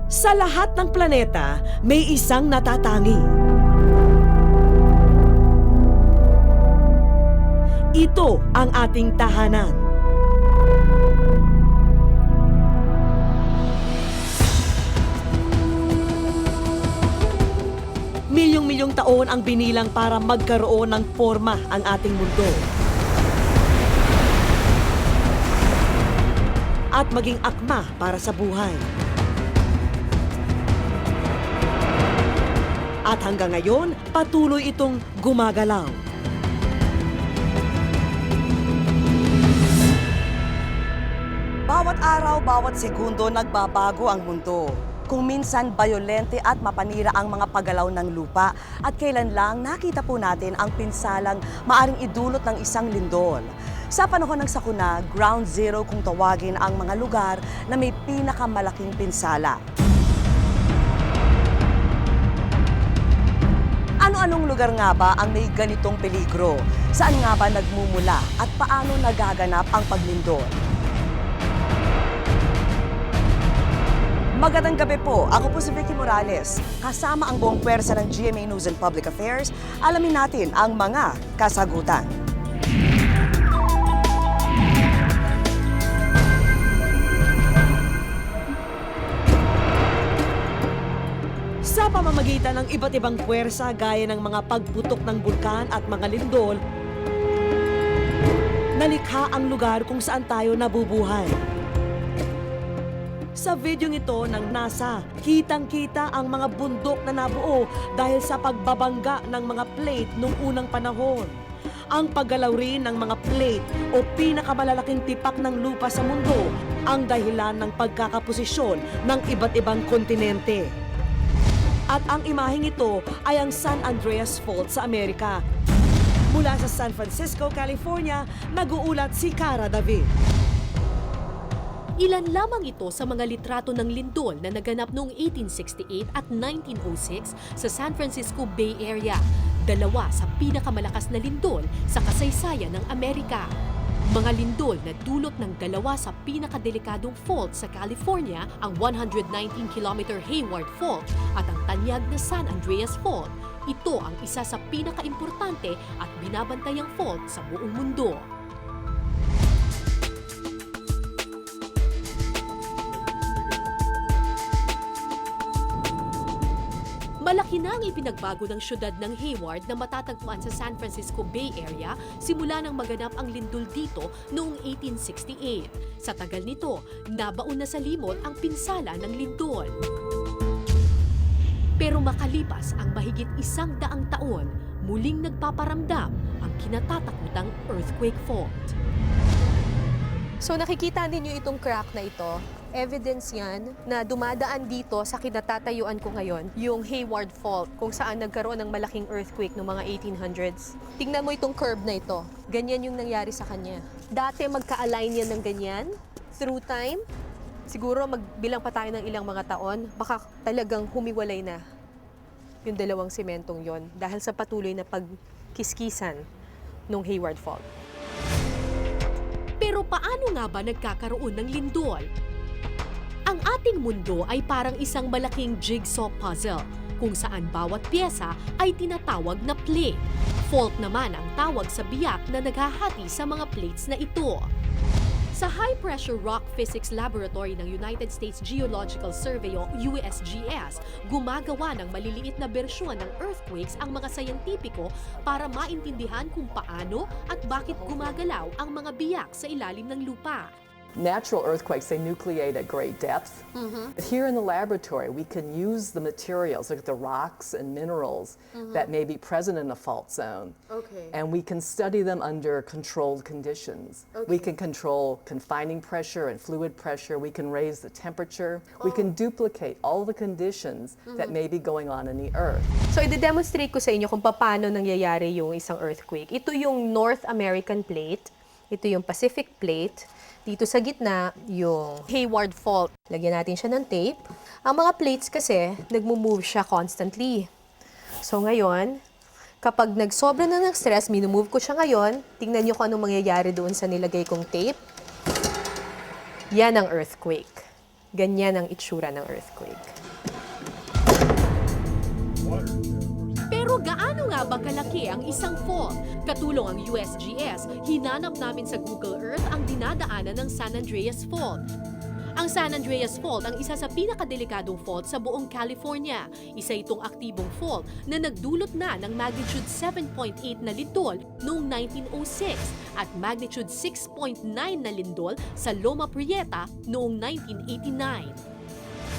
Sa lahat ng planeta, may isang natatangi. Ito ang ating tahanan. Milyong-milyong taon ang binilang para magkaroon ng forma ang ating mundo. At maging akma para sa buhay. At hanggang ngayon, patuloy itong gumagalaw. Bawat araw, bawat segundo, nagbabago ang mundo. Kung minsan bayolente at mapanira ang mga paggalaw ng lupa, at kailan lang nakita po natin ang pinsalang maaring idulot ng isang lindol. Sa panahon ng sakuna, ground zero kung tawagin ang mga lugar na may pinakamalaking pinsala. Ano-anong lugar nga ba ang may ganitong peligro? Saan nga ba nagmumula at paano nagaganap ang paglindol? Magandang gabi po. Ako po si Vicky Morales. Kasama ang buong pwersa ng GMA News and Public Affairs, alamin natin ang mga kasagutan. Sa pamamagitan ng iba't ibang puwersa gaya ng mga pagputok ng bulkan at mga lindol, nalikha ang lugar kung saan tayo nabubuhay. Sa video ito ng NASA, kitang-kita ang mga bundok na nabuo dahil sa pagbabangga ng mga plate noong unang panahon. Ang paggalaw rin ng mga plate o pinakamalalaking tipak ng lupa sa mundo ang dahilan ng pagkakaposisyon ng iba't ibang kontinente. At ang imaheng ito ay ang San Andreas Fault sa Amerika. Mula sa San Francisco, California, nag-uulat si Cara David. Ilan lamang ito sa mga litrato ng lindol na naganap noong 1868 at 1906 sa San Francisco Bay Area, dalawa sa pinakamalakas na lindol sa kasaysayan ng Amerika. Mga lindol na dulot ng dalawa sa pinakadelikadong fault sa California, ang 119-kilometer Hayward Fault at ang tanyag na San Andreas Fault. Ito ang isa sa pinakaimportante at binabantayang fault sa buong mundo. Malaki na ang ipinagbago ng syudad ng Hayward na matatagpuan sa San Francisco Bay Area simula nang maganap ang lindol dito noong 1868. Sa tagal nito, nabaon na sa limot ang pinsala ng lindol. Pero makalipas ang mahigit 100 taon, muling nagpaparamdam ang kinatatakutang earthquake fault. So nakikita ninyo itong crack na ito. Evidence yan na dumadaan dito sa kinatatayuan ko ngayon, yung Hayward Fault, kung saan nagkaroon ng malaking earthquake noong mga 1800s. Tingnan mo itong curve na ito. Ganyan yung nangyari sa kanya. Dati magka-align yan ng ganyan. Through time, siguro magbilang pa tayo ng ilang mga taon, baka talagang humiwalay na yung dalawang sementong yon dahil sa patuloy na pagkiskisan ng Hayward Fault. Pero paano nga ba nagkakaroon ng lindol? Ang ating mundo ay parang isang malaking jigsaw puzzle kung saan bawat pyesa ay tinatawag na plate. Fault naman ang tawag sa biyak na naghahati sa mga plates na ito. Sa High Pressure Rock Physics Laboratory ng United States Geological Survey o USGS, gumagawa ng maliliit na bersyon ng earthquakes ang mga sayentipiko para maintindihan kung paano at bakit gumagalaw ang mga biyak sa ilalim ng lupa. Natural earthquakes, they nucleate at great depth. Here in the laboratory, we can use the materials, like the rocks and minerals that may be present in a fault zone. Okay. And we can study them under controlled conditions. We can control confining pressure and fluid pressure. We can raise the temperature. We can duplicate all the conditions that may be going on in the earth. So i-demonstrate ko sa inyo kung paano nangyayari yung isang earthquake. Ito yung North American Plate. Ito yung Pacific Plate. Dito sa gitna, yung Hayward Fault. Lagyan natin siya ng tape. Ang mga plates kasi, nagmo-move siya constantly. So ngayon, kapag nagsobra na ng stress, minumove ko siya ngayon. Tingnan niyo kung anong mangyayari doon sa nilagay kong tape. Yan ang earthquake. ganyan ang itsura ng earthquake. Pero gaano nga ba kalaki ang isang fault? Katulong ang USGS, hinanap namin sa Google Earth ang dinadaanan ng San Andreas Fault. Ang San Andreas Fault ang isa sa pinakadelikadong fault sa buong California. Isa itong aktibong fault na nagdulot na ng magnitude 7.8 na lindol noong 1906 at magnitude 6.9 na lindol sa Loma Prieta noong 1989.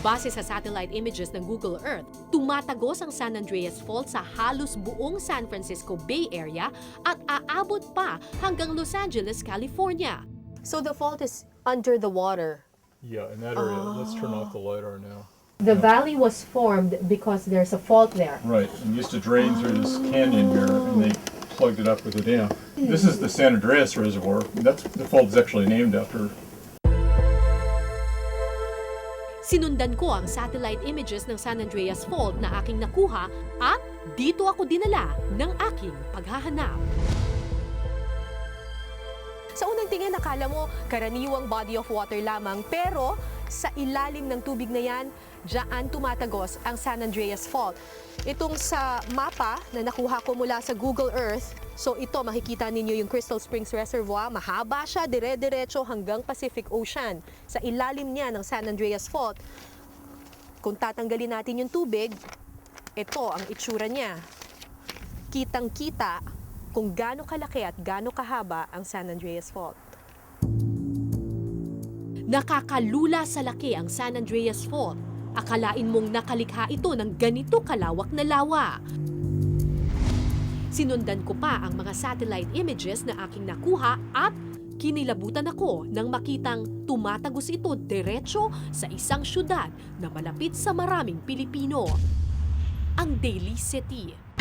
Base sa satellite images ng Google Earth, tumatagos ang San Andreas Fault sa halos buong San Francisco Bay Area at aabot pa hanggang Los Angeles, California. So the fault is under the water. Yeah, in that area. Let's turn off the LiDAR now. The valley was formed because there's a fault there. Right, and used to drain through this canyon here, and they plugged it up with a dam. This is the San Andreas Reservoir. That's the fault is actually named after. Sinundan ko ang satellite images ng San Andreas Fault na aking nakuha at dito ako dinala ng aking paghahanap. Sa unang tingin, akala mo karaniwang body of water lamang, pero sa ilalim ng tubig na yan, diyan tumatagos ang San Andreas Fault. Itong sa mapa na nakuha ko mula sa Google Earth, so ito makikita ninyo yung Crystal Springs Reservoir, mahaba siya, dire-diretso hanggang Pacific Ocean. Sa ilalim niya ng San Andreas Fault, kung tatanggalin natin yung tubig, ito ang itsura niya. Kitang-kita kung gaano kalaki at gaano kahaba ang San Andreas Fault. Nakakalula sa laki ang San Andreas Fault. Akalain mong nakalikha ito ng ganito kalawak na lawa. Sinundan ko pa ang mga satellite images na aking nakuha at kinilabutan ako nang makitang tumatagos ito diretso sa isang syudad na malapit sa maraming Pilipino, ang Daly City.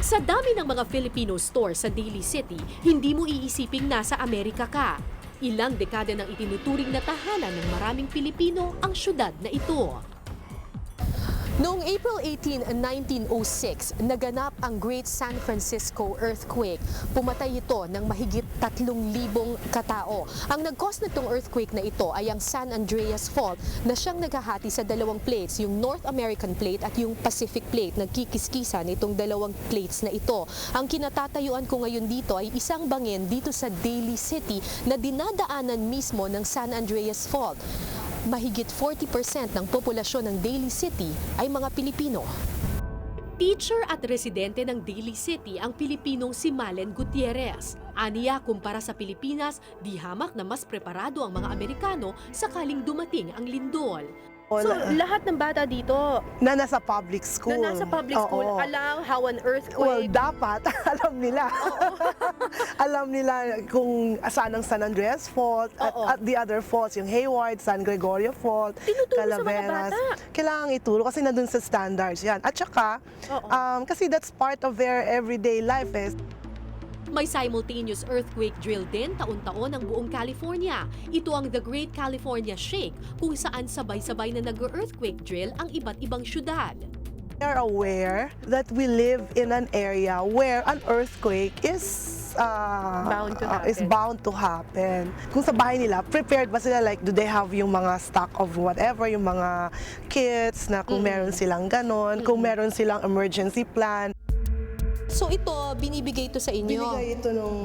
Sa dami ng mga Filipino store sa Daly City, hindi mo iisiping nasa Amerika ka. Ilang dekada nang itinuturing na tahanan ng maraming Pilipino ang syudad na ito. Noong April 18, 1906, naganap ang Great San Francisco Earthquake. Pumatay ito ng mahigit 3,000 katao. Ang nag-cause nitong earthquake na ito ay ang San Andreas Fault na siyang naghahati sa dalawang plates, yung North American Plate at yung Pacific Plate. Nagkikiskisan itong dalawang plates na ito. Ang kinatatayuan ko ngayon dito ay isang bangin dito sa Daly City na dinadaanan mismo ng San Andreas Fault. Mahigit 40% ng populasyon ng Daly City ay mga Pilipino. Teacher at residente ng Daly City ang Pilipinong si Malen Gutierrez. Aniya, kumpara sa Pilipinas, di hamak na mas preparado ang mga Amerikano sakaling dumating ang lindol. So, lahat ng bata dito na nasa public school. na nasa public school, Oo. alam how an Well, earthquake... dapat alam nila. Alam nila kung saan ang San Andreas Fault at the other faults, yung Hayward, San Gregorio Fault, Tinuturo sa mga Calaveras. bata. Kailangang ituro kasi nandun sa standards yan. At saka, kasi that's part of their everyday life. May simultaneous earthquake drill din taon-taon ng buong California. Ito ang The Great California Shake, kung saan sabay-sabay na nag-earthquake drill ang iba't ibang syudad. We are aware that we live in an area where an earthquake is bound to happen. Kung sa bahay nila, prepared ba sila? Like, do they have yung mga stock of whatever, yung mga kits na kung meron silang ganon, kung meron silang emergency plan. So ito, binibigay ito sa inyo? Binigay ito nung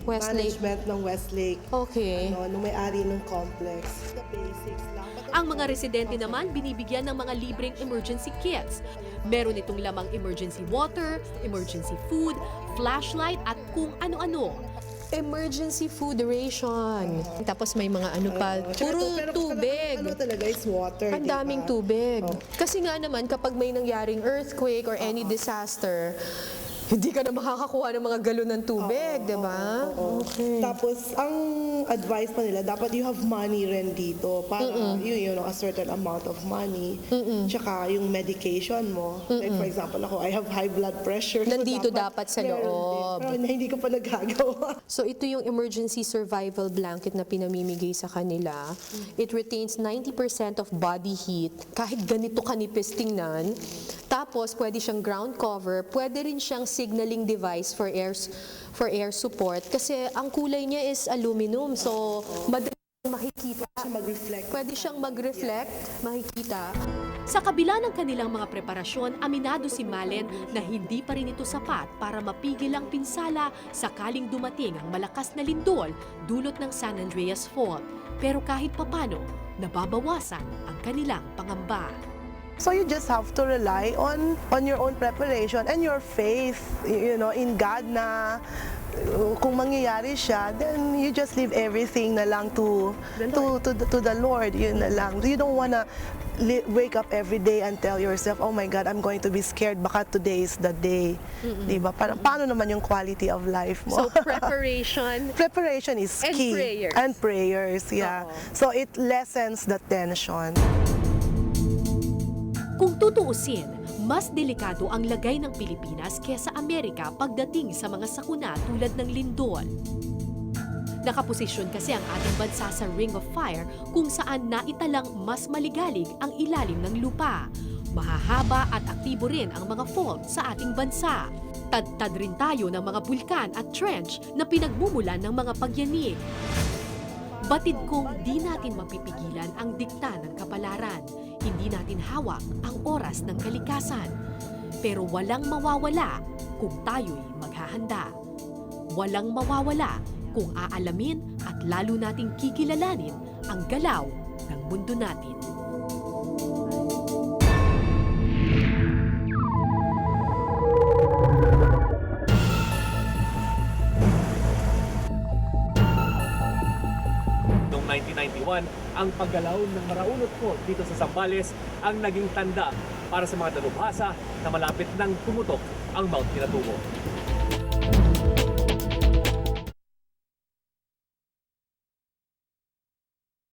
Westlake. management ng Westlake. Okay. Nung may-ari ng complex. The basics lang. Ang mga residente naman binibigyan ng mga libreng emergency kits. Meron itong lamang emergency water, emergency food, flashlight at kung ano-ano. Emergency food ration. Tapos may mga ano pa, puro tubig. Ano talaga is water. Ang daming tubig. Kasi nga naman, kapag may nangyaring earthquake or any disaster, hindi ka na makakakuha ng mga galon ng tubig, di ba? Okay. Tapos, ang ang advice pa nila, dapat you have money rin dito para you know, a certain amount of money. Tsaka yung medication mo. Like for example, ako, I have high blood pressure. Nandito dapat sa meron loob. din. Pero hindi ko pa nagagawa. So ito yung emergency survival blanket na pinamimigay sa kanila. It retains 90% of body heat. Kahit ganito kanipis tingnan. Tapos pwede siyang ground cover, pwede rin siyang signaling device for air support kasi ang kulay niya is aluminum. So madaling makikita. Mag-reflect. Pwede siyang mag-reflect, makikita. Sa kabila ng kanilang mga preparasyon, aminado si Malen na hindi pa rin ito sapat para mapigil ang pinsala sakaling dumating ang malakas na lindol dulot ng San Andreas Fault. Pero kahit papano, nababawasan ang kanilang pangamba. So you just have to rely on your own preparation and your faith, you know, in God na kung mangyayari siya, then you just leave everything na lang to the Lord, yun na lang. You don't wanna wake up every day and tell yourself, oh my God, I'm going to be scared, baka today is the day. Diba? Paano naman yung quality of life mo? So preparation Preparation is and key. prayers. And prayers, yeah. So it lessens the tension. Kung tutuusin, mas delikado ang lagay ng Pilipinas kesa Amerika pagdating sa mga sakuna tulad ng lindol. Nakaposisyon kasi ang ating bansa sa Ring of Fire kung saan naitalang mas maligalig ang ilalim ng lupa. Mahahaba at aktibo rin ang mga fault sa ating bansa. Tad-tad rin tayo ng mga bulkan at trench na pinagmumulan ng mga pagyanig. Batid kong di natin mapipigilan ang dikta ng kapalaran. Hindi natin hawak ang oras ng kalikasan. Pero walang mawawala kung tayo'y maghahanda. Walang mawawala kung aalamin at lalo nating kikilalanin ang galaw ng mundo natin. Noong 1991, ang paggalaw ng Maraunot Fault dito sa Zambales ang naging tanda para sa mga dalubhasa na malapit nang tumutok ang Mount Pinatubo.